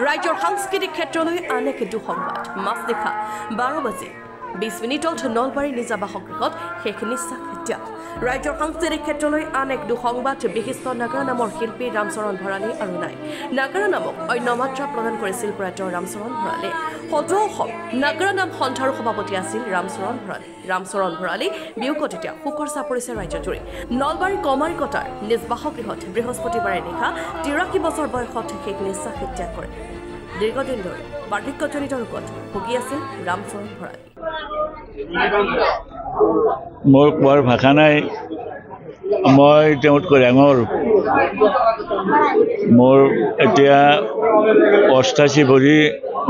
ৰাজ্যৰ সাংস্কৃতিক ক্ষেত্ৰলৈ আন এক দুঃসংবাদ মাজনিশা 12 বাজি 20 মিনিটত নলবাৰী নিজা বাসগৃহত শেষ নিশ্বাস ত্যাগ ৰাজ্যৰ সাংস্কৃতিক ক্ষেত্ৰলৈ আন এক দুঃসংবাদ বিশিষ্ট নাগাৰা নামৰ শিল্পী ৰামচৰণ ভৰালী আৰু নাই নাগাৰা নামক অন্য মাত্ৰা প্ৰদান কৰিছিল প্ৰয়াত ৰামচৰণ ভৰালী সদৌ অসম নাগাৰা নাম সন্থাৰ সভাপতি আছিল ৰামচৰণ ভৰালী বিয়োগত এতিয়া শোকৰ চাপ পৰিছে ৰাজ্যজুৰি নলবাৰী কমাৰিকটাৰ নিজ বাসগৃহত বৃহস্পতিবাৰে নিশা 83 বছৰ বয়সত শেষ নিশ্বাস ত্যাগ কৰে দীৰ্ঘদিন ধৰি বাৰ্ধক্যজনিত ৰোগত ভুগি আছিল ৰামচৰণ ভৰালী মোৰ কোৱাৰ ভাষা নাই মই তেওঁতকৈ ডাঙৰ মোৰ এতিয়া 88 ভৰি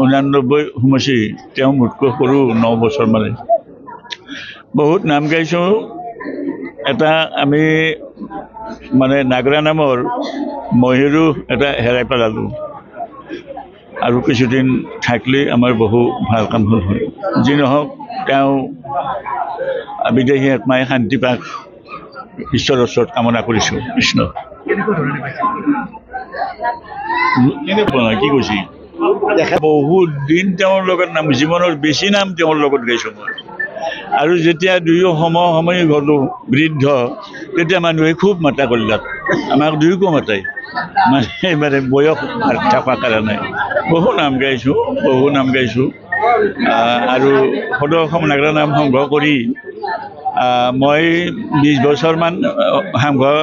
89 সমষ্টি তেওঁ মোতকৈ সৰু 9 বছৰ মানে বহুত নাম গাইছোঁ এটা আমি মানে নাগৰা নামৰ মহিৰো এটা হেৰাই পেলালোঁ আৰু কিছুদিন থাকিলে আমাৰ বহু ভাল কাম হ'ল হয় যি নহওক তেওঁ বিদেহী আত্মাই শান্তি পাক ঈশ্বৰৰ ওচৰত কামনা কৰিছোঁ কৃষ্ণ কি কৈছে বহুত দিন তেওঁৰ লগত নাম জীৱনৰ বেছি নাম তেওঁৰ লগত গাইছোঁ মই আৰু যেতিয়া দুয়ো সময় গ'লোঁ বৃদ্ধ তেতিয়া মানুহে খুব মাতা কৰিলাক আমাক দুয়োকো মাতাই মানে বয়স থকাৰ কাৰণে বহু নাম গাইছোঁ আৰু সদৌ অসম নাগৰা নাম সংগ্ৰহ কৰি মই 20 বছৰমান সংগ্ৰহ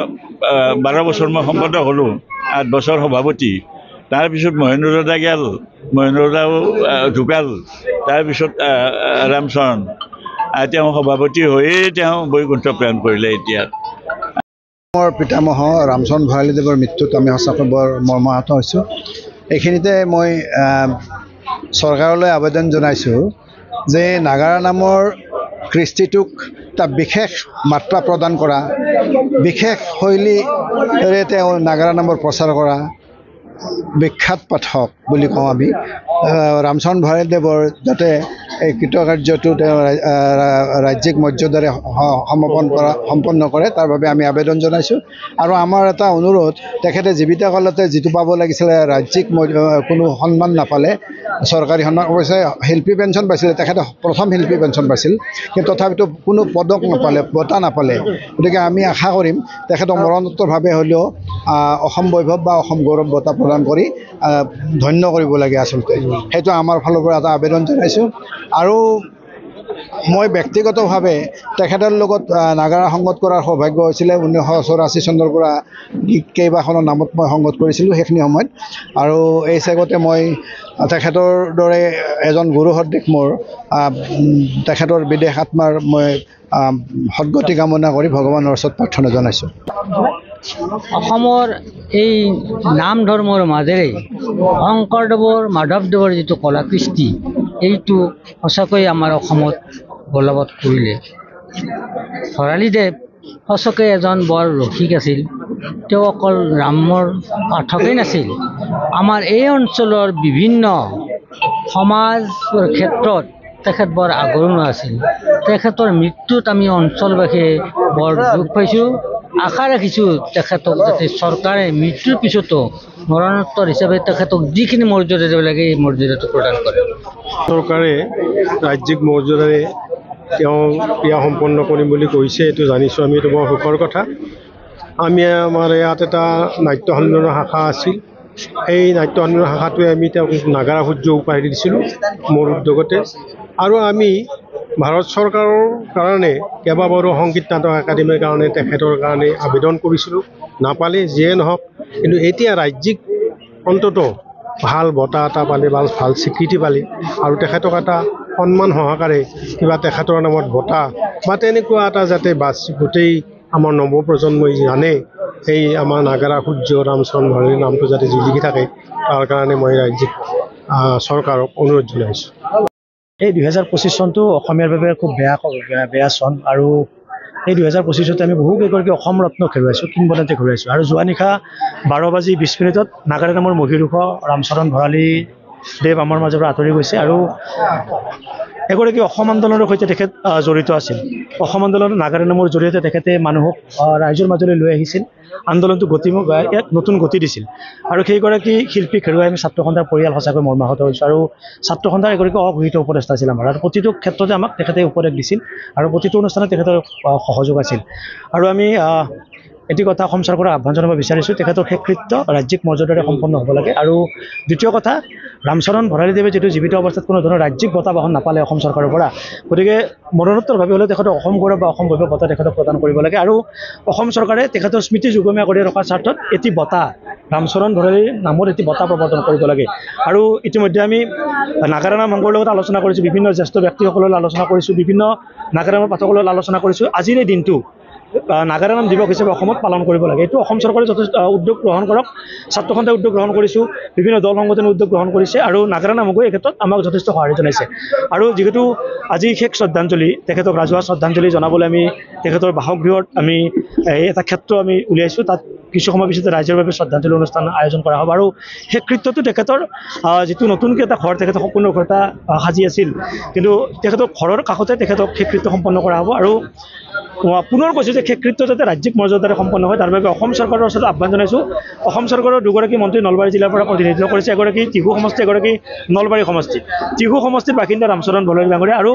12 বছৰ মই সম্পাদক হ'লোঁ 8 বছৰ সভাপতি তাৰপিছত মহেন্দ্ৰ দাদা গেল মহেন্দ্ৰ দাদাও ঢুকাল তাৰপিছত ৰামচৰণ তেওঁ সভাপতি হৈয়ে তেওঁ বৈকুণ্ঠ প্ৰয়াণ কৰিলে এতিয়া মোৰ পিতামহ ৰামচৰণ ভৰালীদেৱৰ মৃত্যুত আমি সঁচাকৈ বৰ মৰ্মাহত হৈছোঁ এইখিনিতে মই চৰকাৰলৈ আবেদন জনাইছোঁ যে নাগাৰা নামৰ কৃষ্টিটোক এটা বিশেষ মাত্ৰা প্ৰদান কৰা বিশেষ শৈলীৰে তেওঁ নাগাৰা নামৰ প্ৰচাৰ কৰা বিখ্যাত পাঠক বুলি কওঁ আমি ৰামচৰণ ভৰালীদেৱৰ যাতে এই কৃতকাৰ্যটো তেওঁ ৰাজ্যিক মৰ্যাদাৰে সম্পন্ন কৰে তাৰ বাবে আমি আবেদন জনাইছোঁ আৰু আমাৰ এটা অনুৰোধ তেখেতে জীৱিতকালতে যিটো পাব লাগিছিলে ৰাজ্যিক কোনো সন্মান নাপালে চৰকাৰী সন্মান অৱশ্যে শিল্পী পেঞ্চন পাইছিলে তেখেতে প্ৰথম শিল্পী পেঞ্চন পাইছিল কিন্তু তথাপিতো কোনো পদক নাপালে বঁটা নাপালে গতিকে আমি আশা কৰিম তেখেতক মৰণোত্তৰভাৱে হ'লেও অসম বৈভৱ বা অসম গৌৰৱ বঁটা প্ৰদান কৰি ধন্য কৰিব লাগে আচলতে সেইটো আমাৰ ফালৰ পৰা এটা আবেদন জনাইছোঁ আৰু মই ব্যক্তিগতভাৱে তেখেতৰ লগত নাগাৰা সংগত কৰাৰ সৌভাগ্য হৈছিলে 1984 চনৰ পৰা কেইবাখনৰ নামত মই সংগত কৰিছিলোঁ সেইখিনি সময়ত আৰু এই চেগতে মই তেখেতৰ দৰে এজন গুৰু সদৃশ মোৰ তেখেতৰ বিদেশ আত্মাৰ মই সদ্গতি কামনা কৰি ভগৱানৰ ওচৰত প্ৰাৰ্থনা জনাইছোঁ অসমৰ এই নাম ধৰ্মৰ মাজেৰে শংকৰদেৱৰ মাধৱদেৱৰ যিটো কলা কৃষ্টি এইটো সঁচাকৈ আমাৰ অসমত বলবৎ কৰিলে ভৰালীদেৱ সঁচাকৈ এজন বৰ ৰসিক আছিল তেওঁ অকল ৰামৰ পাঠকেই নাছিল আমাৰ এই অঞ্চলৰ বিভিন্ন সমাজৰ ক্ষেত্ৰত তেখেত বৰ আগৰণুৱা আছিল তেখেতৰ মৃত্যুত আমি অঞ্চলবাসীয়ে বৰ দুখ পাইছোঁ আশা ৰাখিছোঁ তেখেতক যাতে চৰকাৰে মৃত্যুৰ পিছতো মৰণোত্তৰ হিচাপে তেখেতক যিখিনি মৰ্যাদা দিব লাগে এই মৰ্যাদাটো প্ৰদান কৰে চৰকাৰে ৰাজ্যিক মৰ্যাদাৰে তেওঁ ক্ৰিয়া সম্পন্ন কৰিম বুলি কৈছে এইটো জানিছোঁ আমি এইটো বৰ সুখৰ কথা আমাৰ ইয়াত এটা নাট্য সন্মিলনৰ শাখা আছিল এই নাট্য সন্মিলনৰ শাখাটোৱে আমি তেওঁক নাগাৰা সূৰ্য উপাধি দিছিলোঁ মোৰ উদ্যোগতে আৰু আমি ভাৰত চৰকাৰৰ কাৰণে কেইবাবাৰো সংগীত নাটক একাডেমীৰ কাৰণে তেখেতৰ কাৰণে আবেদন কৰিছিলোঁ নাপালে যিয়ে নহওক কিন্তু এতিয়া ৰাজ্যিক অন্ততঃ ভাল বঁটা এটা পালে ভাল স্বীকৃতি পালে আৰু তেখেতক এটা সন্মান সহকাৰে কিবা তেখেতৰ নামত বঁটা বা তেনেকুৱা এটা যাতে গোটেই আমাৰ নৱপ্ৰজন্মই জানে এই আমাৰ নাগাৰা সূৰ্য ৰামচৰণ ভৰালীৰ নামটো যাতে জিলিকি থাকে তাৰ কাৰণে মই ৰাজ্যিক চৰকাৰক অনুৰোধ জনাইছোঁ এই 2025 চনটো অসমীয়াৰ বাবে খুব বেয়া চন আৰু এই 2025 আমি বহু কেইগৰাকী অসম ৰত্ন হেৰুৱাইছোঁ কিংবদন্তি হেৰুৱাইছোঁ আৰু যোৱা নিশা 12 বাজি 20 মিনিটত নাগাৰা নামৰ মহিৰুষ ৰামচৰণ ভৰালী দেৱ আমাৰ মাজৰ পৰা আঁতৰি গৈছে আৰু এগৰাকী অসম আন্দোলনৰ সৈতে তেখেত জড়িত আছিল। অসম আন্দোলনৰ নাগাৰা নামৰ জৰিয়তে তেখেতে মানুহক ৰাইজৰ মাজলৈ লৈ আহিছিল, আন্দোলনটো এক নতুন গতি দিছিল। আৰু সেইগৰাকী শিল্পীক হেৰুৱাই আমি ছাত্ৰ সন্থাৰ পৰিয়াল সঁচাকৈ মৰ্মাহত হৈছোঁ। আৰু ছাত্ৰ সন্থাৰ এগৰাকী অঘোষিত উপদেষ্টা আছিল আমাৰ, আৰু প্ৰতিটো ক্ষেত্ৰতে আমাক তেখেতে উপদেশ দিছিল আৰু প্ৰতিটো অনুষ্ঠানত তেখেতৰ সহযোগ আছিল। আৰু আমি এটি কথা অসম চৰকাৰক আহ্বান জনাব বিচাৰিছোঁ, তেখেতৰ শেষকৃত্য ৰাজ্যিক মৰ্যাদাৰে সম্পন্ন হ'ব লাগে। আৰু দ্বিতীয় কথা, ৰামচৰণ ভৰালীদেৱে যিটো জীৱিত অৱস্থাত কোনো ধৰণৰ ৰাজ্যিক বঁটা বাহন নাপালে অসম চৰকাৰৰ পৰা, গতিকে মৰণোত্তৰভাৱে হ'লেও তেখেতক অসম গৌৰৱ বা অসম গৌৰৱ বঁটা তেখেতক প্ৰদান কৰিব লাগে। আৰু অসম চৰকাৰে তেখেতৰ স্মৃতি যুগমীয়া কৰি ৰখাৰ স্বাৰ্থত এটি বঁটা, ৰামচৰণ ভৰালীৰ নামত এটি বঁটা প্ৰৱৰ্তন কৰিব লাগে। আৰু ইতিমধ্যে আমি নাগাৰা নাম সংঘৰ লগত আলোচনা কৰিছোঁ, বিভিন্ন জ্যেষ্ঠ ব্যক্তিসকলৰ আলোচনা কৰিছোঁ, বিভিন্ন নাগাৰা নামৰ পাঠকৰ লগত আলোচনা কৰিছোঁ। আজিৰ এই দিনটো নাগাৰা নাম দিৱস হিচাপে অসমত পালন কৰিব লাগে। এইটো অসম চৰকাৰে যথেষ্ট উদ্যোগ গ্ৰহণ কৰক, ছাত্ৰ সন্থাই উদ্যোগ গ্ৰহণ কৰিছোঁ, বিভিন্ন দল সংগঠনে উদ্যোগ গ্ৰহণ কৰিছে, আৰু নাগাৰা নামকো এই ক্ষেত্ৰত আমাক যথেষ্ট সঁহাৰি জনাইছে। আৰু যিহেতু আজি শেষ শ্ৰদ্ধাঞ্জলি, তেখেতক ৰাজহুৱা শ্ৰদ্ধাঞ্জলি জনাবলৈ আমি তেখেতৰ বাসগৃহত আমি এটা ক্ষেত্ৰ আমি উলিয়াইছোঁ, তাত কিছু সময় পিছতে ৰাইজৰ বাবে শ্ৰদ্ধাঞ্জলি অনুষ্ঠান আয়োজন কৰা হ'ব। আৰু শেষকৃত্যটো তেখেতৰ যিটো নতুনকৈ এটা ঘৰ তেখেতৰ সম্পূৰ্ণ ঘৰ এটা সাজি আছিল, কিন্তু তেখেতৰ ঘৰৰ কাষতে তেখেতক শেষকৃত্য সম্পন্ন কৰা হ'ব। আৰু পুনৰ কৈছোঁ যে শেষকৃত্য যাতে ৰাজ্যিক মৰ্যাদাৰে সম্পন্ন হয়, তাৰ বাবে অসম চৰকাৰৰ ওচৰত আহ্বান জনাইছোঁ। অসম চৰকাৰৰ দুগৰাকী মন্ত্ৰী নলবাৰী জিলাৰ পৰা প্ৰতিনিধিত্ব কৰিছে, এগৰাকী টিহু সমষ্টি, এগৰাকী নলবাৰী সমষ্টি। টিহু সমষ্টিৰ বাসিন্দা ৰামচৰণ ভৰালী ডাঙৰীয়া, আৰু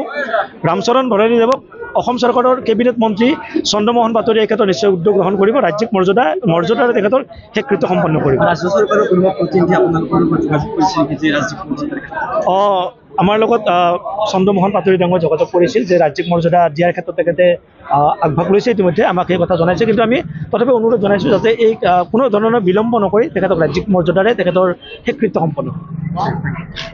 ৰামচৰণ ভৰালীদেৱক অসম চৰকাৰৰ কেবিনেট মন্ত্ৰী চন্দ্ৰমোহন পাটোৱাৰীয়ে এই ক্ষেত্ৰত নিশ্চয় উদ্যোগ গ্ৰহণ কৰিব, ৰাজ্যিক মৰ্যাদাৰে তেখেতৰ শেষকৃত্য সম্পন্ন কৰিব। আমাৰ লগত চন্দ্ৰমোহন পাটোৱাৰী ডাঙৰীয়াই যোগাযোগ কৰিছিল যে ৰাজ্যিক মৰ্যাদা দিয়াৰ ক্ষেত্ৰত তেখেতে আগভাগ লৈছে, ইতিমধ্যে আমাক সেই কথা জনাইছে। কিন্তু আমি তথাপি অনুৰোধ জনাইছোঁ যাতে এই কোনো ধৰণৰ বিলম্ব নকৰি তেখেতক ৰাজ্যিক মৰ্যাদাৰে তেখেতৰ শেষকৃত্য সম্পন্ন